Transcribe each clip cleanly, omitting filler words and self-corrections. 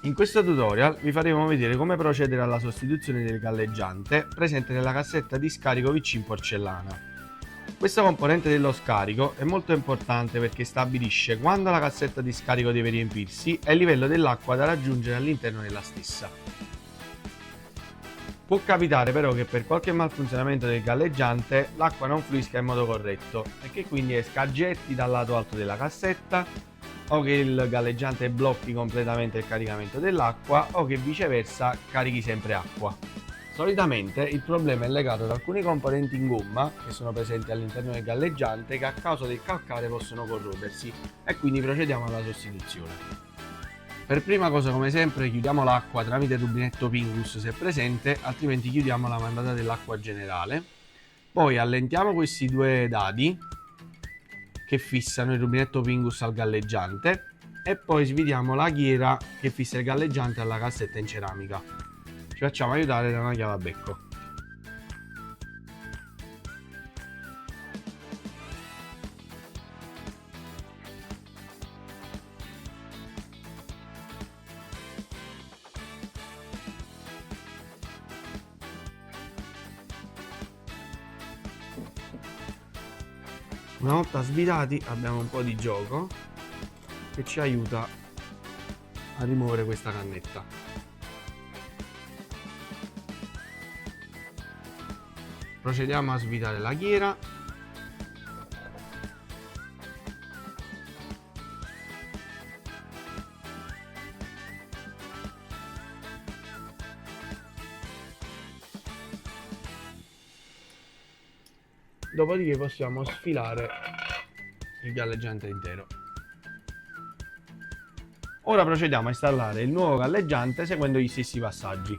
In questo tutorial vi faremo vedere come procedere alla sostituzione del galleggiante presente nella cassetta di scarico VC in porcellana. Questa componente dello scarico è molto importante perché stabilisce quando la cassetta di scarico deve riempirsi e il livello dell'acqua da raggiungere all'interno della stessa. Può capitare però che per qualche malfunzionamento del galleggiante l'acqua non fluisca in modo corretto e che quindi esca a getti dal lato alto della cassetta, o che il galleggiante blocchi completamente il caricamento dell'acqua o che viceversa carichi sempre acqua. Solitamente il problema è legato ad alcuni componenti in gomma che sono presenti all'interno del galleggiante che a causa del calcare possono corrodersi e quindi procediamo alla sostituzione. Per prima cosa, come sempre, chiudiamo l'acqua tramite il rubinetto Pingus se presente, altrimenti chiudiamo la mandata dell'acqua generale. Poi allentiamo questi due dadi che fissano il rubinetto Pingus al galleggiante e poi svidiamo la ghiera che fissa il galleggiante alla cassetta in ceramica. Ci facciamo aiutare da una chiave a becco. Una volta svidati abbiamo un po' di gioco che ci aiuta a rimuovere questa cannetta. Procediamo a svitare la ghiera. Dopodiché possiamo sfilare il galleggiante intero. Ora procediamo a installare il nuovo galleggiante seguendo gli stessi passaggi.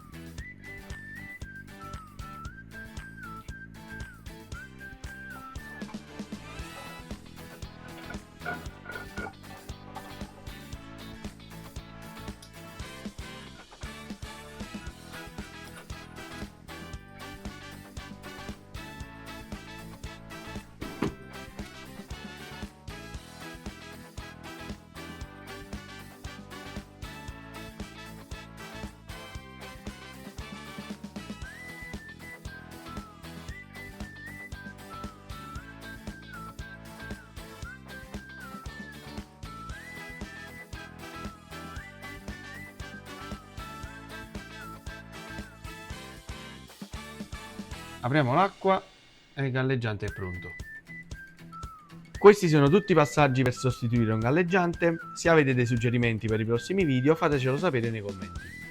Apriamo l'acqua e il galleggiante è pronto. Questi sono tutti i passaggi per sostituire un galleggiante. Se avete dei suggerimenti per i prossimi video fatecelo sapere nei commenti.